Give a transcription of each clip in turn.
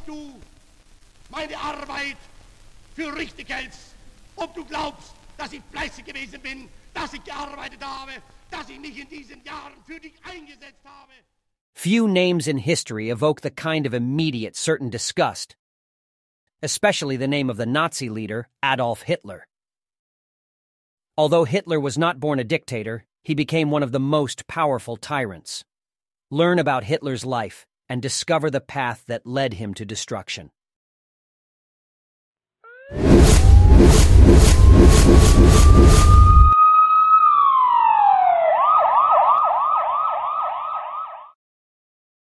du meine Arbeit für richtig hältst, ob du glaubst, dass ich fleißig gewesen bin, dass ich gearbeitet habe, dass ich mich in diesen Jahren für dich eingesetzt habe. Few names in history evoke the kind of immediate, certain disgust, especially the name of the Nazi leader, Adolf Hitler. Although Hitler was not born a dictator, he became one of the most powerful tyrants. Learn about Hitler's life and discover the path that led him to destruction.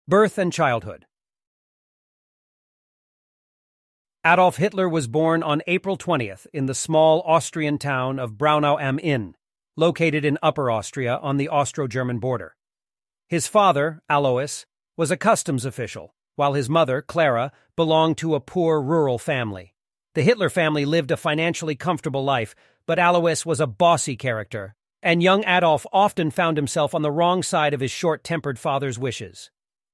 Birth and childhood. Adolf Hitler was born on April 20th in the small Austrian town of Braunau am Inn, located in Upper Austria on the Austro-German border. His father, Alois, was a customs official, while his mother, Clara, belonged to a poor rural family. The Hitler family lived a financially comfortable life, but Alois was a bossy character, and young Adolf often found himself on the wrong side of his short-tempered father's wishes.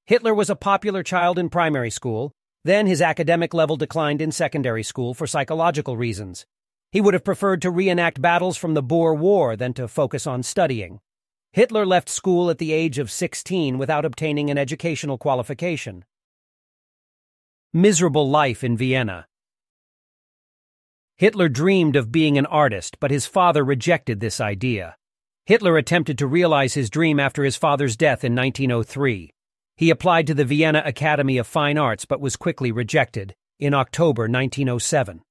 Hitler was a popular child in primary school. Then his academic level declined in secondary school for psychological reasons. He would have preferred to reenact battles from the Boer War than to focus on studying. Hitler left school at the age of 16 without obtaining an educational qualification. Miserable life in Vienna. Hitler dreamed of being an artist, but his father rejected this idea. Hitler attempted to realize his dream after his father's death in 1903. He applied to the Vienna Academy of Fine Arts but was quickly rejected in October 1907.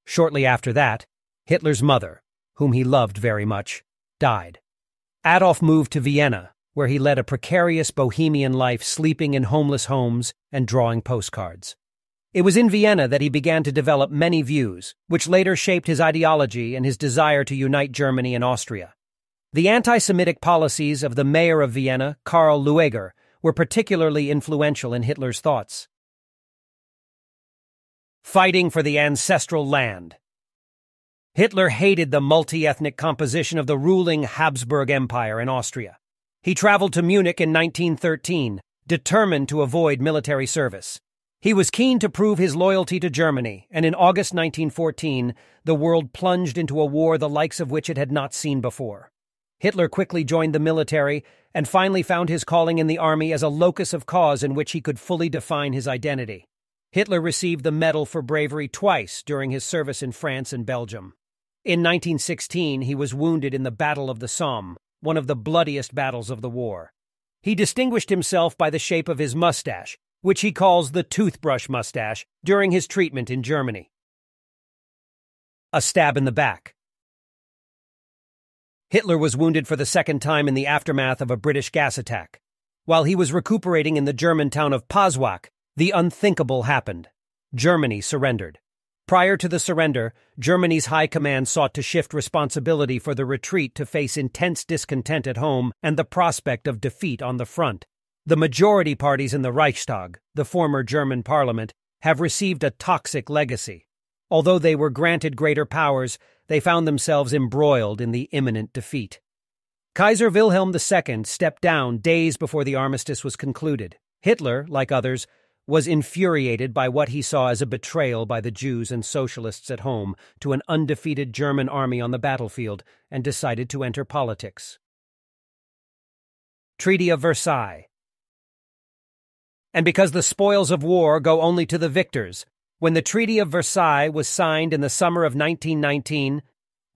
Shortly after that, Hitler's mother, whom he loved very much, died. Adolf moved to Vienna, where he led a precarious bohemian life, sleeping in homeless homes and drawing postcards. It was in Vienna that he began to develop many views, which later shaped his ideology and his desire to unite Germany and Austria. The anti-Semitic policies of the mayor of Vienna, Karl Lueger, were particularly influential in Hitler's thoughts. Fighting for the ancestral land. Hitler hated the multi-ethnic composition of the ruling Habsburg Empire in Austria. He traveled to Munich in 1913, determined to avoid military service. He was keen to prove his loyalty to Germany, and in August 1914, the world plunged into a war the likes of which it had not seen before. Hitler quickly joined the military and finally found his calling in the army as a locus of cause in which he could fully define his identity. Hitler received the Medal for Bravery twice during his service in France and Belgium. In 1916, he was wounded in the Battle of the Somme, one of the bloodiest battles of the war. He distinguished himself by the shape of his mustache, which he calls the toothbrush mustache, during his treatment in Germany. A stab in the back. Hitler was wounded for the second time in the aftermath of a British gas attack. While he was recuperating in the German town of Pasewalk, the unthinkable happened. Germany surrendered. Prior to the surrender, Germany's high command sought to shift responsibility for the retreat to face intense discontent at home and the prospect of defeat on the front. The majority parties in the Reichstag, the former German parliament, have received a toxic legacy. Although they were granted greater powers, they found themselves embroiled in the imminent defeat. Kaiser Wilhelm II stepped down days before the armistice was concluded. Hitler, like others, was infuriated by what he saw as a betrayal by the Jews and socialists at home to an undefeated German army on the battlefield and decided to enter politics. Treaty of Versailles. And because the spoils of war go only to the victors, when the Treaty of Versailles was signed in the summer of 1919,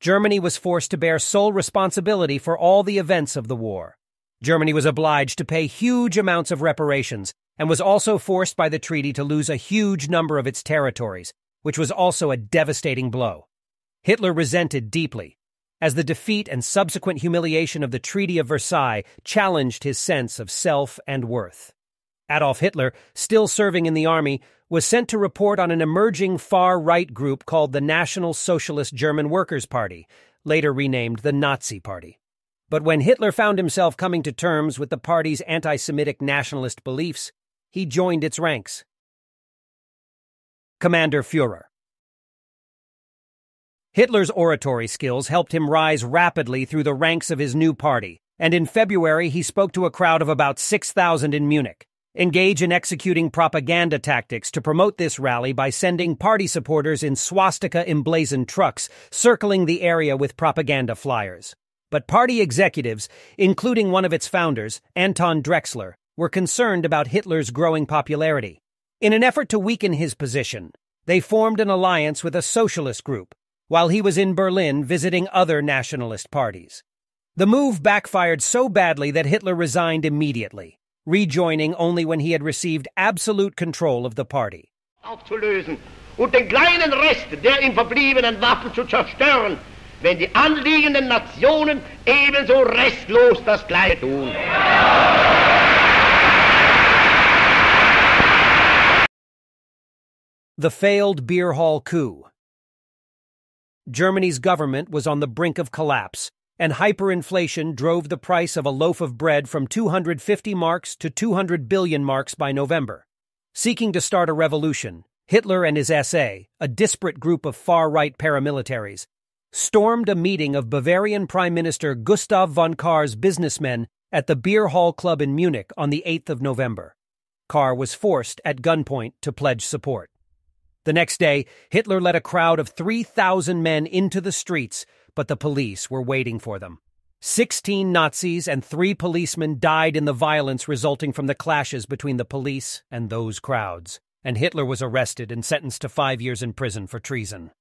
Germany was forced to bear sole responsibility for all the events of the war. Germany was obliged to pay huge amounts of reparations and was also forced by the treaty to lose a huge number of its territories, which was also a devastating blow. Hitler resented deeply, as the defeat and subsequent humiliation of the Treaty of Versailles challenged his sense of self and worth. Adolf Hitler, still serving in the army, was sent to report on an emerging far-right group called the National Socialist German Workers' Party, later renamed the Nazi Party. But when Hitler found himself coming to terms with the party's anti-Semitic nationalist beliefs, he joined its ranks. Commander Führer. Hitler's oratory skills helped him rise rapidly through the ranks of his new party, and in February he spoke to a crowd of about 6,000 in Munich. engage in executing propaganda tactics to promote this rally by sending party supporters in swastika-emblazoned trucks circling the area with propaganda flyers. But party executives, including one of its founders, Anton Drexler, were concerned about Hitler's growing popularity. In an effort to weaken his position, they formed an alliance with a socialist group, while he was in Berlin visiting other nationalist parties. The move backfired so badly that Hitler resigned immediately, rejoining only when he had received absolute control of the party. Aufzulösen und den kleinen Rest der ihm verbliebenen Waffen zu zerstören, wenn die anliegenden Nationen ebenso restlos das Gleiche tun. The failed beer hall coup. Germany's government was on the brink of collapse, and hyperinflation drove the price of a loaf of bread from 250 marks to 200 billion marks by November. Seeking to start a revolution, Hitler and his SA, a disparate group of far-right paramilitaries, stormed a meeting of Bavarian Prime Minister Gustav von Kahr's businessmen at the Beer Hall Club in Munich on the 8th of November. Kahr was forced at gunpoint to pledge support. The next day, Hitler led a crowd of 3,000 men into the streets, but the police were waiting for them. 16 Nazis and 3 policemen died in the violence resulting from the clashes between the police and those crowds, and Hitler was arrested and sentenced to 5 years in prison for treason.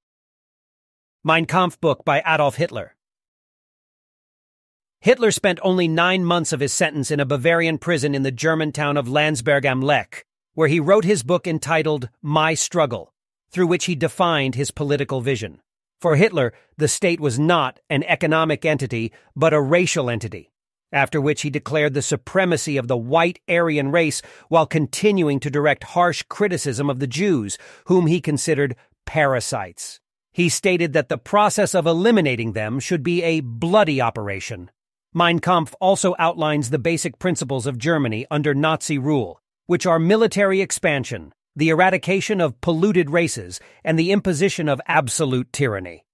Mein Kampf book by Adolf Hitler. Hitler spent only 9 months of his sentence in a Bavarian prison in the German town of Landsberg am Lech, where he wrote his book entitled My Struggle, through which he defined his political vision. For Hitler, the state was not an economic entity, but a racial entity, after which he declared the supremacy of the white Aryan race while continuing to direct harsh criticism of the Jews, whom he considered parasites. He stated that the process of eliminating them should be a bloody operation. Mein Kampf also outlines the basic principles of Germany under Nazi rule, which are military expansion, the eradication of polluted races, and the imposition of absolute tyranny.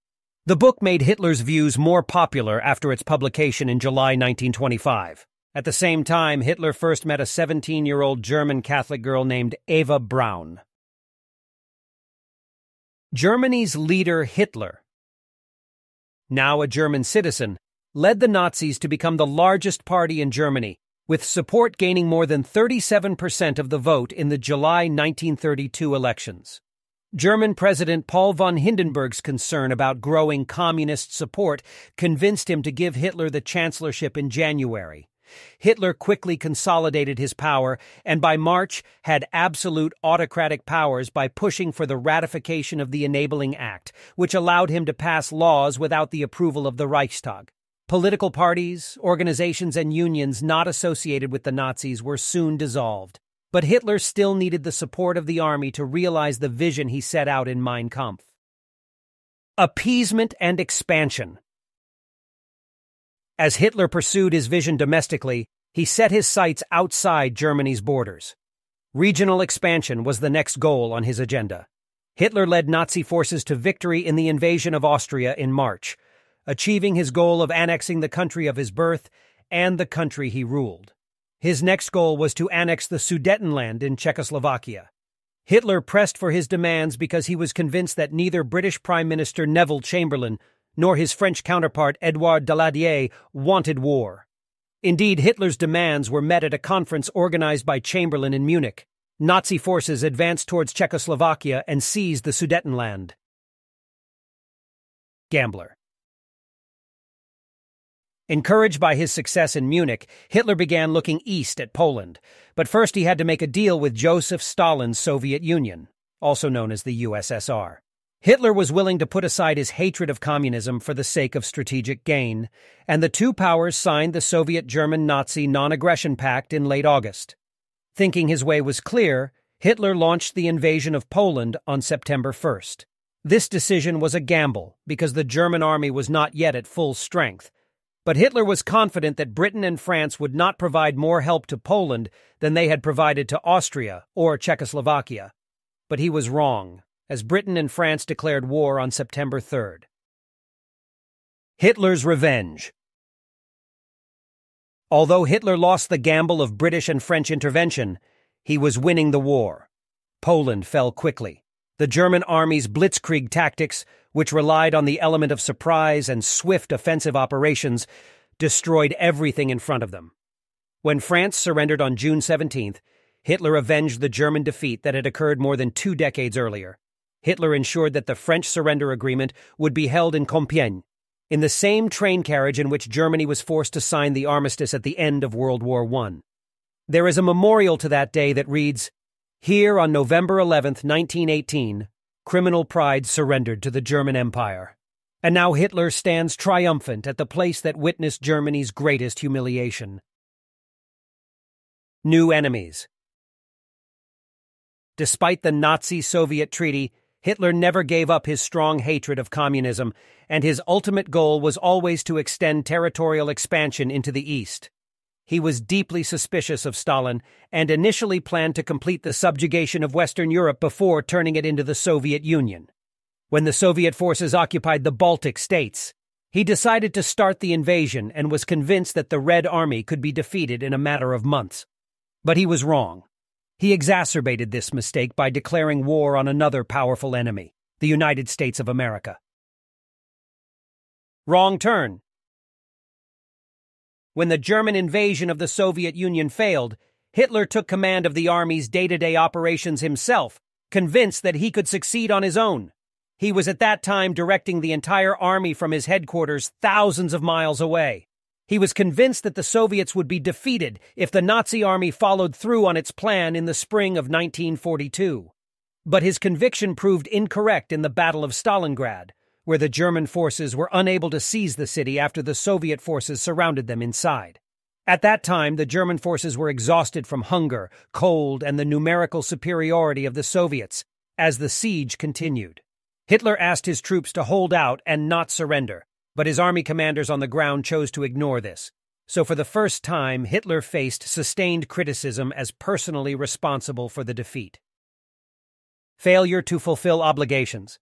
The book made Hitler's views more popular after its publication in July 1925. At the same time, Hitler first met a 17-year-old German Catholic girl named Eva Braun. Germany's leader Hitler, now a German citizen, led the Nazis to become the largest party in Germany, with support gaining more than 37% of the vote in the July 1932 elections. German President Paul von Hindenburg's concern about growing communist support convinced him to give Hitler the chancellorship in January. Hitler quickly consolidated his power and by March had absolute autocratic powers by pushing for the ratification of the Enabling Act, which allowed him to pass laws without the approval of the Reichstag. Political parties, organizations, and unions not associated with the Nazis were soon dissolved. But Hitler still needed the support of the army to realize the vision he set out in Mein Kampf. Appeasement and expansion. As Hitler pursued his vision domestically, he set his sights outside Germany's borders. Regional expansion was the next goal on his agenda. Hitler led Nazi forces to victory in the invasion of Austria in March, achieving his goal of annexing the country of his birth and the country he ruled. His next goal was to annex the Sudetenland in Czechoslovakia. Hitler pressed for his demands because he was convinced that neither British Prime Minister Neville Chamberlain nor his French counterpart Édouard Daladier wanted war. Indeed, Hitler's demands were met at a conference organized by Chamberlain in Munich. Nazi forces advanced towards Czechoslovakia and seized the Sudetenland. Gambler. Encouraged by his success in Munich, Hitler began looking east at Poland, but first he had to make a deal with Joseph Stalin's Soviet Union, also known as the USSR. Hitler was willing to put aside his hatred of communism for the sake of strategic gain, and the two powers signed the Soviet-German-Nazi Non-Aggression Pact in late August. Thinking his way was clear, Hitler launched the invasion of Poland on September 1st. This decision was a gamble because the German army was not yet at full strength, but Hitler was confident that Britain and France would not provide more help to Poland than they had provided to Austria or Czechoslovakia. But he was wrong, as Britain and France declared war on September 3rd. Hitler's revenge. Although Hitler lost the gamble of British and French intervention, He was winning the war. Poland fell quickly. The German army's blitzkrieg tactics, which relied on the element of surprise and swift offensive operations, destroyed everything in front of them. When France surrendered on June 17th, Hitler avenged the German defeat that had occurred more than 2 decades earlier. Hitler ensured that the French surrender agreement would be held in Compiègne, in the same train carriage in which Germany was forced to sign the armistice at the end of World War I. There is a memorial to that day that reads, "Here on November 11th, 1918, criminal pride surrendered to the German Empire." And now Hitler stands triumphant at the place that witnessed Germany's greatest humiliation. New enemies. Despite the Nazi-Soviet treaty, Hitler never gave up his strong hatred of communism, and his ultimate goal was always to extend territorial expansion into the East. He was deeply suspicious of Stalin and initially planned to complete the subjugation of Western Europe before turning it into the Soviet Union. When the Soviet forces occupied the Baltic states, he decided to start the invasion and was convinced that the Red Army could be defeated in a matter of months. But he was wrong. He exacerbated this mistake by declaring war on another powerful enemy, the United States of America. Wrong turn. When the German invasion of the Soviet Union failed, Hitler took command of the army's day-to-day operations himself, convinced that he could succeed on his own. He was at that time directing the entire army from his headquarters thousands of miles away. He was convinced that the Soviets would be defeated if the Nazi army followed through on its plan in the spring of 1942. But his conviction proved incorrect in the Battle of Stalingrad, where the German forces were unable to seize the city after the Soviet forces surrounded them inside. At that time, the German forces were exhausted from hunger, cold, and the numerical superiority of the Soviets as the siege continued. Hitler asked his troops to hold out and not surrender, but his army commanders on the ground chose to ignore this. So for the first time, Hitler faced sustained criticism as personally responsible for the defeat. Failure to fulfill obligations.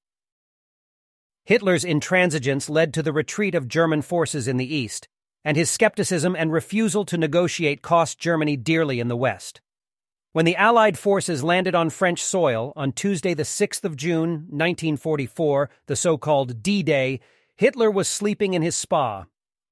Hitler's intransigence led to the retreat of German forces in the East, and his skepticism and refusal to negotiate cost Germany dearly in the West. When the Allied forces landed on French soil on Tuesday the 6th of June, 1944, the so-called D-Day, Hitler was sleeping in his spa.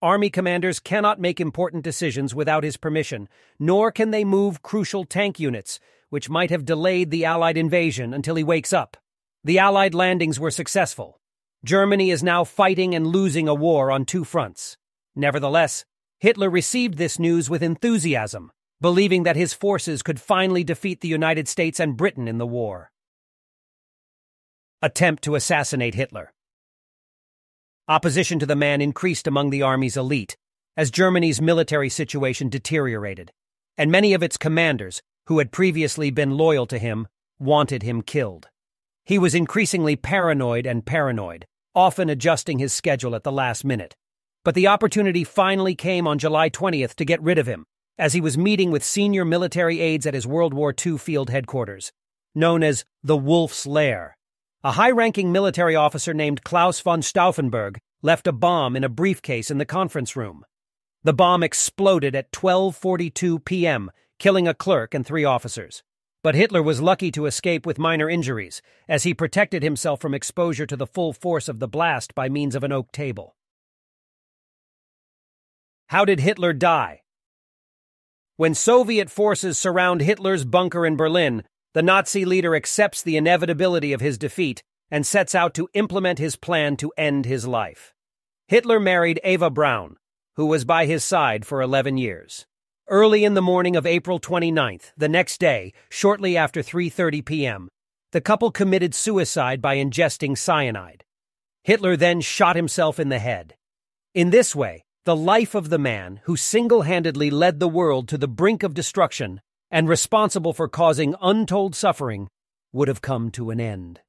Army commanders cannot make important decisions without his permission, nor can they move crucial tank units, which might have delayed the Allied invasion until he wakes up. The Allied landings were successful. Germany is now fighting and losing a war on 2 fronts. Nevertheless, Hitler received this news with enthusiasm, believing that his forces could finally defeat the United States and Britain in the war. Attempt to assassinate Hitler. Opposition to the man increased among the army's elite as Germany's military situation deteriorated, and many of its commanders, who had previously been loyal to him, wanted him killed. He was increasingly paranoid, often adjusting his schedule at the last minute. But the opportunity finally came on July 20th to get rid of him, as he was meeting with senior military aides at his World War II field headquarters, known as the Wolf's Lair. A high-ranking military officer named Klaus von Stauffenberg left a bomb in a briefcase in the conference room. The bomb exploded at 12:42 p.m., killing a clerk and 3 officers. But Hitler was lucky to escape with minor injuries, as he protected himself from exposure to the full force of the blast by means of an oak table. How did Hitler die? When Soviet forces surround Hitler's bunker in Berlin, the Nazi leader accepts the inevitability of his defeat and sets out to implement his plan to end his life. Hitler married Eva Braun, who was by his side for 11 years. Early in the morning of April 29th, the next day, shortly after 3:30 p.m., the couple committed suicide by ingesting cyanide. Hitler then shot himself in the head. In this way, the life of the man who single-handedly led the world to the brink of destruction and responsible for causing untold suffering would have come to an end.